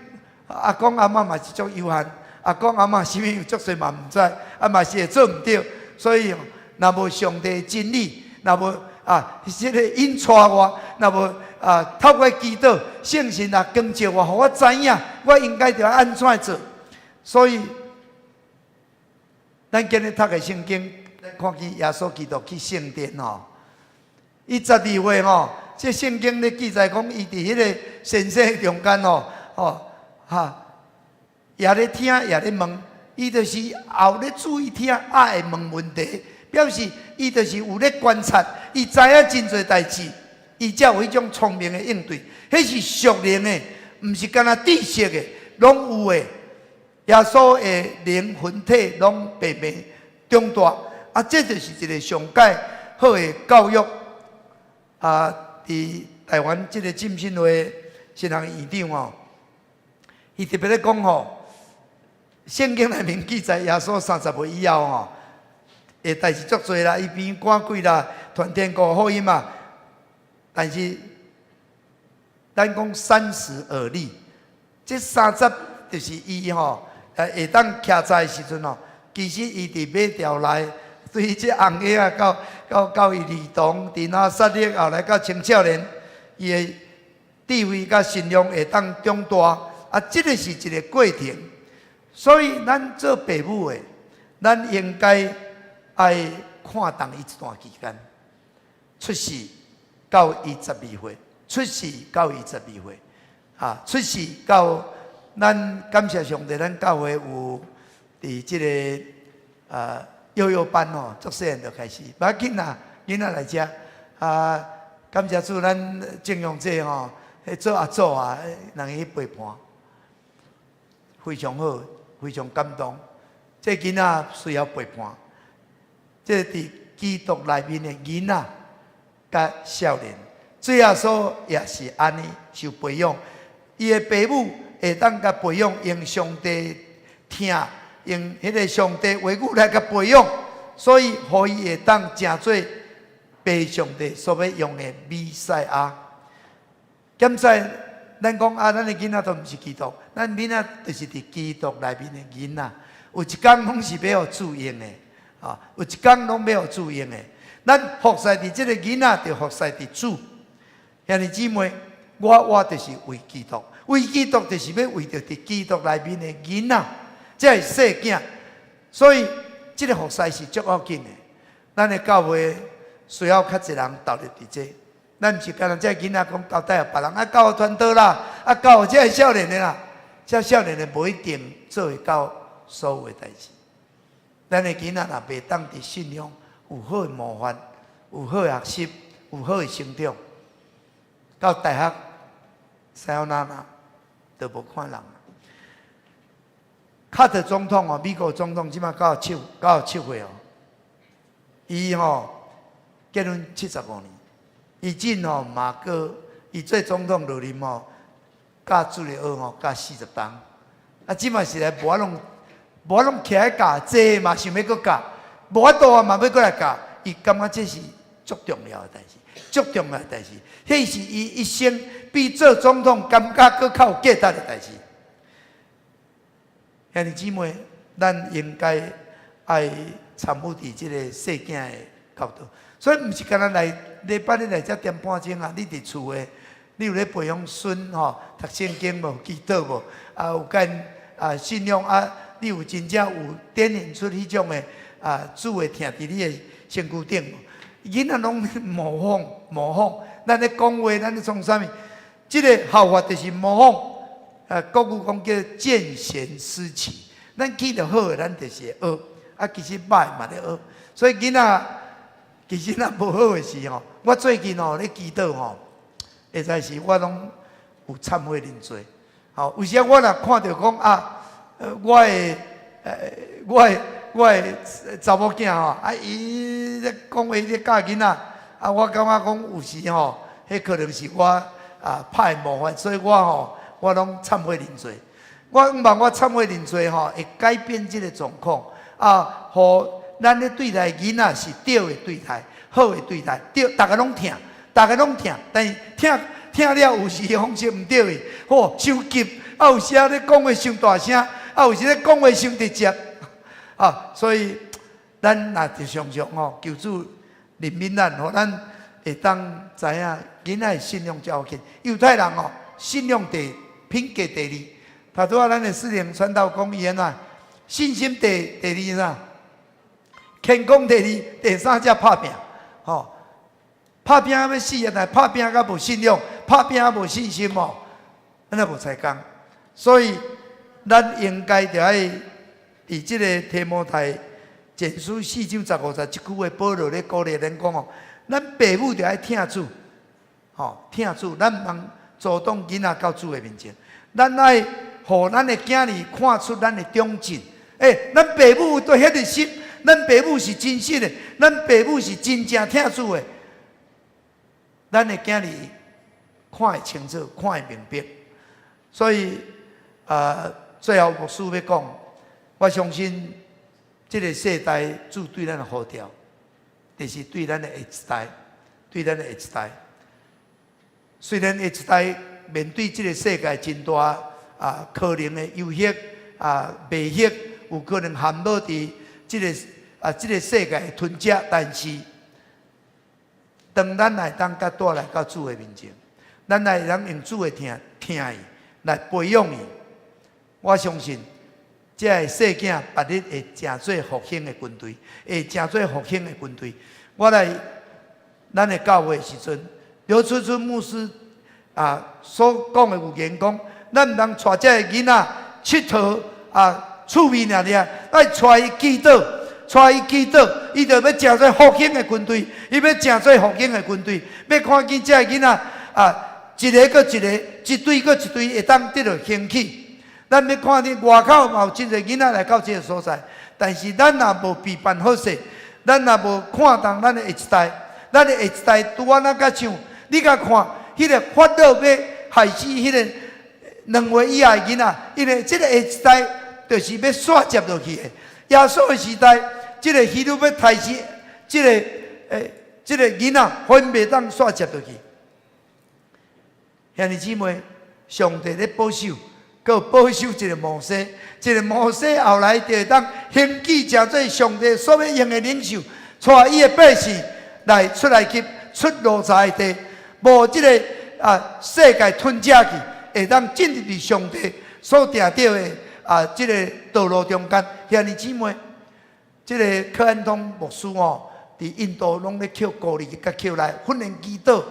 阿公阿嬷嘛是足有限，阿公阿嬷啥物有足侪嘛毋知，嘛是会做毋对，所以若无上帝真理，若无这个引带我，若无透过祈祷，圣神光照我，互我知影我应该着安怎做。所以，咱今日读的圣经，咱看见耶稣基督去圣殿伊12岁这圣经咧记载讲，伊伫迄个神圣中间也咧听，也咧问，伊就是后咧注意听，会问问题，表示伊就是有咧观察，伊知影真侪代志，伊才有迄种聪明的应对。迄是属灵的，毋是干那知识的，拢有的。耶稣的灵魂体拢白白长大，这就是一个上界好的教育。伫台湾这个浸信会新行院长伊特别咧讲圣经内面记载耶稣30岁以后诶代志足多啦，伊变赶鬼啦，传天国福音嘛。但是咱讲30而立，这30就是伊会当徛在的时阵其实伊伫马条内对这红叶到伊儿童，伫那撒勒后来到青少年，伊的智慧甲信仰会当长大。这个是一个过程，所以咱做父母的，咱应该爱看重伊一段期间，出世到伊12岁，出世到伊12岁，出世到咱感谢上帝，咱教会有伫这个幼幼班足细汉就开始，不要紧啦，囡仔来遮感谢主，咱正用这做阿祖人去陪伴。非常好，非常感动。这囡仔需要陪伴。这伫基督内面的囡仔甲少年，最后所也是安尼受培养。伊的父母会当甲培养，用上帝听，用迄个上帝话语来甲培养，所以互伊会当成做被上帝所要用的弥赛亚。现在咱讲啊，咱的囡仔都毋是基督，咱囡仔就是伫基督内面的囡仔。有一天拢是要注用的，啊，有一天拢要注用的。咱服侍伫即个囡仔，就服侍伫主。兄弟姊妹，我就是为基督，为基督就是要为着伫基督内面的囡仔，这是细囝。所以即个服侍是足要紧的。咱的教会需要较侪人投入伫这。咱毋是干那这囡仔讲交代别人，教会传道啦，教这少年的啦，这少年的无一定做会到所有的代志。咱的囡仔若袂当伫信仰有好的模范，有好的学习，有好的成长，到大学西奥娜娜都无看人。卡特总统哦，美国总统即马97岁哦，伊结婚75年。以前马哥，伊做总统落任教主的学教40档，即嘛是来无法拢徛来教，这嘛想要搁教，无法度嘛要搁来教，伊感觉这是足重要的代志，足重要的代志，迄是伊一生比做总统感觉搁较有价值的代志。兄弟姊妹，咱应该爱参与伫即个细囝的教导。所以毋是干那礼拜日来遮点半钟啊！你伫厝诶，你有咧培养孙读圣经无、祈祷无？有跟信仰你有真正有展现出迄种诶主会听伫你诶身躯顶无？囡仔拢模仿，咱咧讲话，咱咧创啥物？即个效法就是模仿。国语讲叫见贤思齐，咱记得好诶，咱就是会学；其实歹嘛咧学。所以囡仔。其实若无好的是我最近咧祈祷会知是我拢有忏悔认罪。有时我若看到讲我的查某囝伊咧讲话咧教囡仔我感觉讲有时迄可能是我歹模范，所以我拢忏悔认罪。我希望我忏悔认罪会改变即个状况互。咱咧对待囡仔是对的对待，好的对待，对，大家拢听，但是听了有时方式唔对的，伤急，有时咧讲话伤大声，有时咧讲话伤直接，所以咱若就常常求主怜悯咱，互咱会当知影囡仔的信仰较紧。犹太人信仰第品格第二，头拄咱的四灵传道讲伊安信心第二啥？健康第二，第三才拍拼，拍拼要死啊！但拍拼甲无信仰，拍拼无信心咱也无才讲。所以咱应该着爱伫即个提摩太前书4章15节即句话，保罗咧鼓励咱讲咱父母着爱听主，听主，咱毋通主动囡仔到主的面前，咱爱互咱的囝儿看出咱的忠贞。咱父母对迄个心。咱父母是真实的，咱父母是真正听主的，咱的囝儿看会清楚，看会明白。所以最后牧师要讲，我相信这个世代主对咱的呼召，就是对咱的下一代，虽然下一代面对这个世界真大可能的游戏迷惑，有可能陷落伫这个世界吞吃，但是当咱来当甲带来到主的面前，咱来人用主的听伊，来培养伊。我相信，这个世囝别日会成做复兴的军队，会成做复兴的军队。我来咱的教会的时阵，刘春春牧师所讲的有言讲，咱毋通带这个囡仔佚佗趣味尔，爱带伊祈祷。伊就要成做复兴的军队，伊要成做复兴的军队，要看见这个囡仔一个搁一个，一队搁一队会当得到兴起。咱要看见外口嘛有真侪囡仔来到这个所在，但是咱若无备办好势，咱若无看重咱的下一代，咱的下一代拄啊那甲像你甲看，迄个法老要害死迄个2岁以下的囡仔，因为即个下一代就是要煞接落去的。耶稣的时代，即个希律要杀死即个囡仔，分袂当煞接落去。兄弟姊妹，上帝咧保守，佮保守一个摩西，一个摩西后来就会当兴起诚做上帝所要用的领袖，带伊的百姓来出来去出路财的地，无即个世界吞吃去，会当进入伫上帝所定着的即个道路中间。兄弟姊妹，即个柯安通牧师哦，伫印度拢咧捡孤儿甲捡来训练祈祷，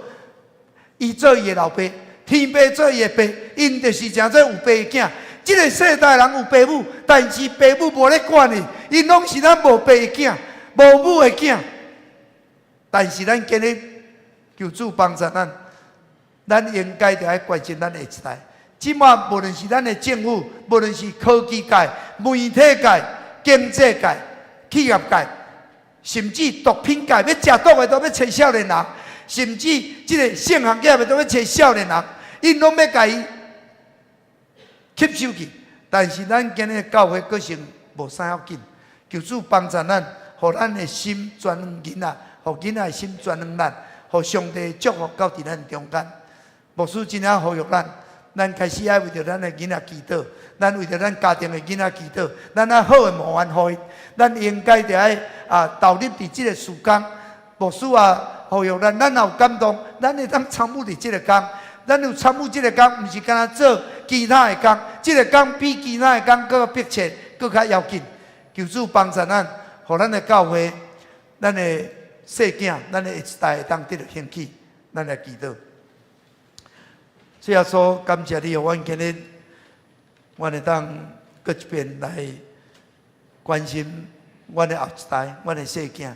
伊做伊的老爸。天父做伊的爸，因就是诚做有爸的囝。即个世代人有爸母，但是爸母无咧管的，因拢是咱无爸的囝、无母的囝。但是咱今日求主帮助咱，咱应该着爱关心咱的下一代。即马无论是咱的政府，无论是科技界、媒体界、经济界、企业界，甚至毒品界，要食毒的都要找少年人。甚至即个性行业都要找少年人，因拢要甲伊吸收去。但是咱今日的教会个性无啥要紧，求主帮助咱，互咱的心转向囡仔，互囡仔的心转向咱，互上帝的祝福到伫咱中间。牧师真正呼吁咱开始爱为着咱的囡仔祈祷，咱为着咱家庭的囡仔祈祷，咱爱好的模范互伊，咱应该着爱投入伫即个时间。牧师呼吁咱有感动，咱会当参与伫即个工，咱有参与即个工，毋是干那做其他的工，即个工比其他的工搁迫切，搁较要紧。求主帮助咱，互咱的教会、咱的细囝、咱的下一代会当得到兴起，咱来祈祷。主耶稣，感谢你，互阮今日，阮会当搁一遍来关心阮的后一代、阮的细囝。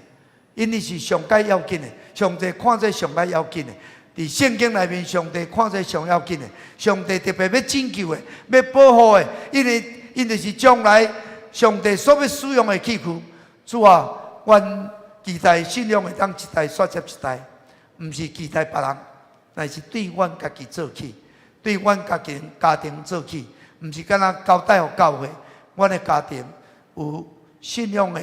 因为是上界要紧的，上帝看做上界要紧的。伫圣经内面，上帝看做上要紧的，上帝特别要拯救的、要保护的，因就是将来上帝所要使用的器具。主啊，阮期待信仰会当一代刷接一代，毋是期待别人，乃是对阮家己做起，对阮家庭做起，毋是干那交代互教会。阮的家庭有信仰的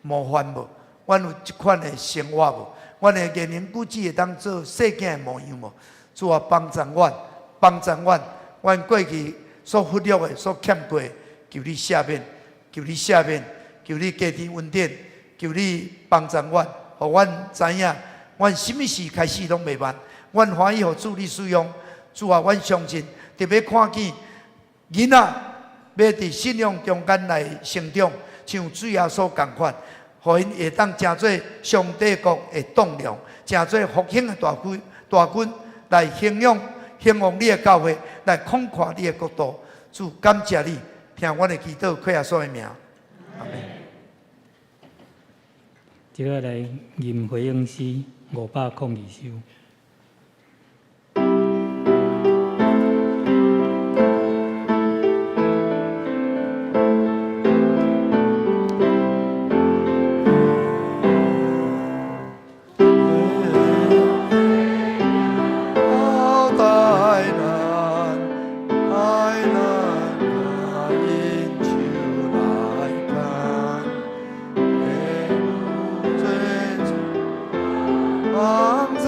模范无？阮有即款的生活无？阮的言行举止会当做世囝的模样无？主啊，帮助阮，帮助阮，阮过去所忽略的、所欠过的，求你赦免，求你赦免，求你加添恩典，求你帮助阮，互阮知影，阮什么事开始拢袂慢，阮欢喜互主你使用。主啊，阮相信，特别看见囡仔要伫信仰中间来成长，像主耶稣共款。互因会当诚做上帝国的栋梁，诚做复兴的大军来兴旺你的教会，来扩阔你的国度。主感谢你，听阮的祈祷，靠耶稣的名。阿门。接下来吟回应诗502首。帮助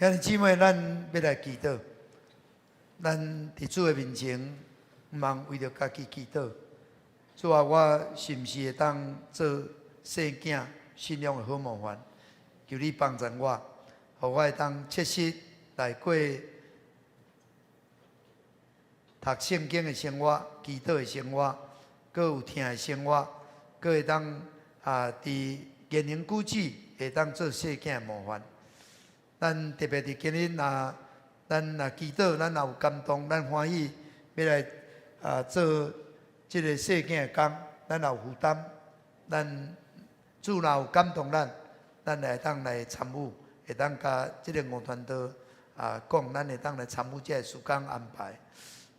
今日姊妹，咱要来祈祷。咱伫主的面前，毋茫为着家己祈祷。主啊，我是毋是会当做细囝信仰的好模范？求你帮助我，互我会当切实来过读圣经的生活、祈祷的生活，搁有听的生活，搁会当伫言行举止会当做细囝的模范。咱特别伫今日咱若祈祷，咱若有感动，咱欢喜要来做即个细囝的工，咱若有负担，咱主若有感动咱会当来参与，会当甲即个五团队讲，咱会当来参与即个时间安排。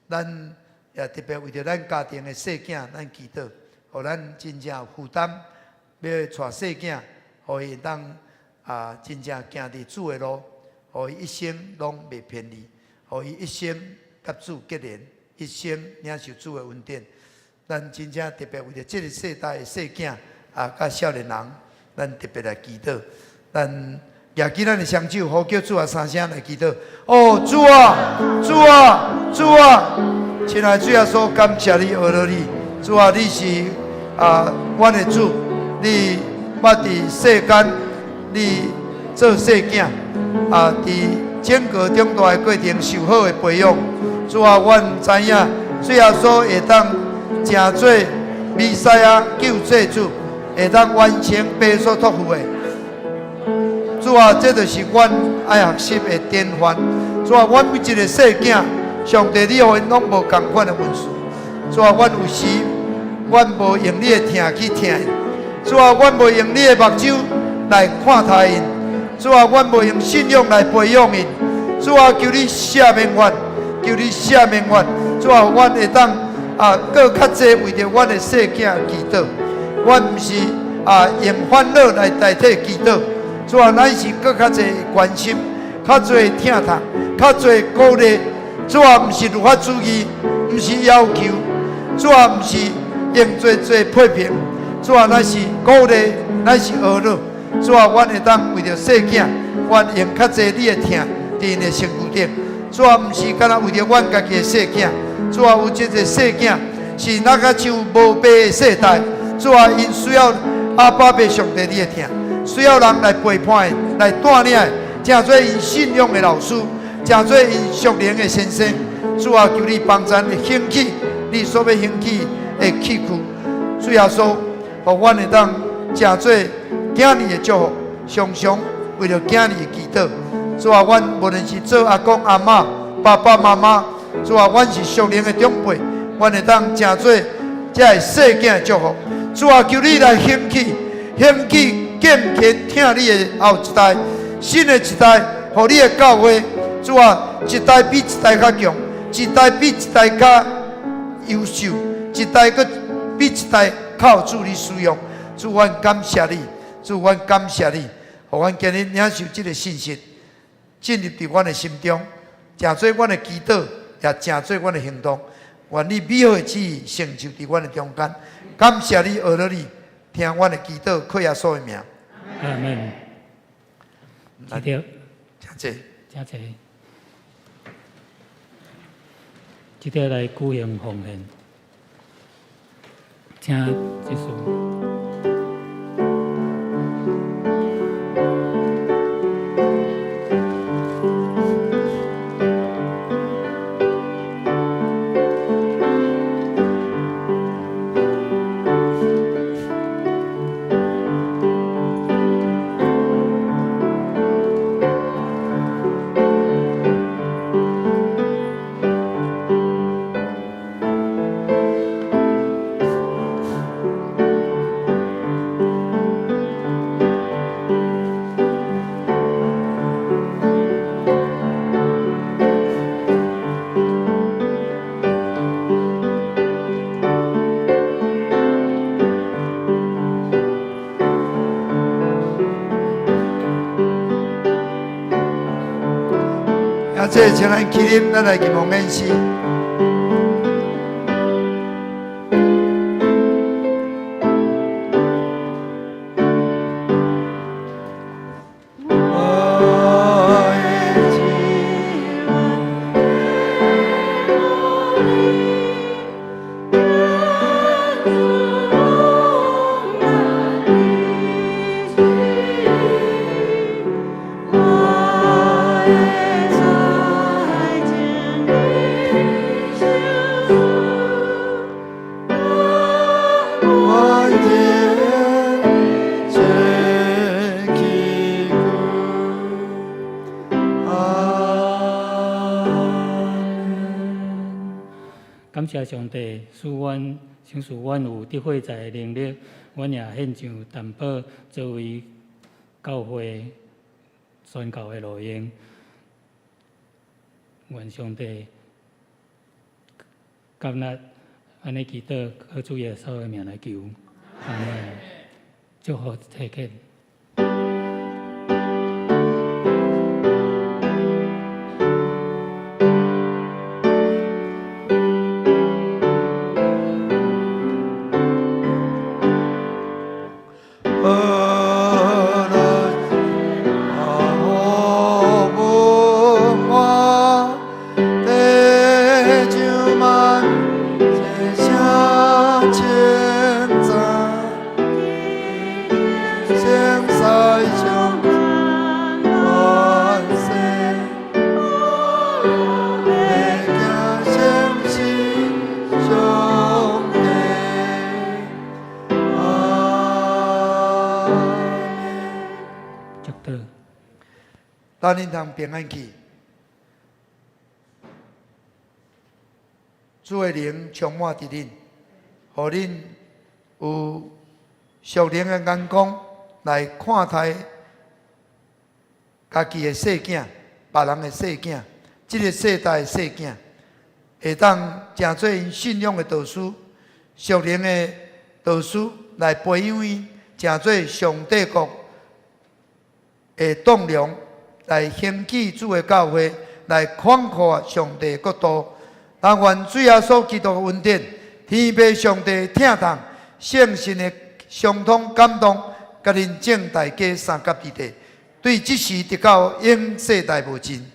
咱也特别为着咱家庭的细囝，咱祈祷，互咱真正有负担，要带细囝，互伊会当真正行伫主的路，互伊一生拢袂偏离，互伊一生甲主结连，一生领受主的恩典。咱真正特别为着即个世代的细囝甲少年人，咱特别来祈祷。咱举起咱的双手，呼叫主啊三声来祈祷。哦，主啊，主啊，主啊！亲爱的主耶稣，感谢你，学了你。主啊，你是阮的主，你捌伫世间，你做细囝伫整个长大的过程受好的培养。主啊，阮知影，主耶稣会当成做弥赛亚救世主，会当完成爸所托付的。主啊，这就是阮爱学习的典范。主啊，阮每一个细囝，上帝你互因拢无共款的文书。主啊，阮有时阮无用你的听去听因。主啊，阮无用你的目睭来看待因。主啊，阮无用信仰来培养因。主啊，求你赦免阮，求你赦免阮。主啊，阮会当搁较济为着阮的细囝祈祷。阮毋是用烦恼来代替祈祷。主啊，咱是搁较侪关心，较侪疼痛，较侪鼓励。主啊，毋是律法主义，毋是要求。主啊，毋是用做批评。主啊，咱是鼓励，咱是学乐。主啊，阮会当为着细囝，阮用较侪你的疼伫因的身躯顶。主啊，毋是干那为着阮家己的细囝。主啊，有即个细囝是那个像无爸的世代。主啊，因需要阿爸爸上帝你的疼。需要人来陪伴伊，来带领伊，正做因信仰的老师，正做因属灵的先生。主啊，求你帮助你兴起你所要兴起的气区。主耶稣，互阮会当正做囝儿的祝福，常常为了囝儿祈祷。主啊，阮无论是做阿公阿嬷、爸爸妈妈，主啊，阮是属灵的长辈，阮会当正做这个世间的祝福。主啊，求你来兴起，兴起。健全听你的后一代，新的一代，互你的教会，主啊，一代比一代较强，一代比一代较优秀，一代搁比一代较有主你使用。主，阮感谢你，主，阮感谢你，互阮今日领受这个信息，进入伫阮的心中，成做阮的祈祷，也成做阮的行动。愿你美好的旨意成就伫阮的中间。感谢你，学了你。听阮的祈祷，靠耶稣的名。阿门。这条，真济，真济。这条来举行奉献，请结束。这请咱起立，咱来祈蒙恩师。我谢上帝，使阮有得会在的能力，阮也献上担保作为教会宣教的路用。愿上帝接纳安尼祈祷，靠主耶稣的名来求，阿门。祝福提献。咱恁通平安去，主的灵充满伫恁，互恁有属灵的眼光来看待家己的细囝、别人的细囝、这个世代的细囝，会当成做因信仰的导师、属灵的导师来培养伊，成做上帝国的栋梁。来兴起主的教会，来宽阔上帝国度。但愿主耶稣基督的恩典、天父上帝疼痛、圣神的相通感动，甲恁正大家三甲之地，对即时直到永世代无尽。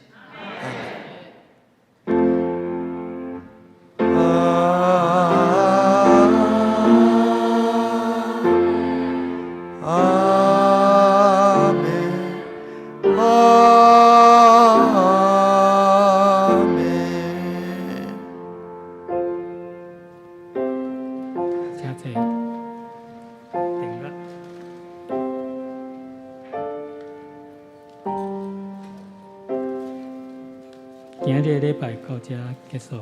今日礼拜到这结束。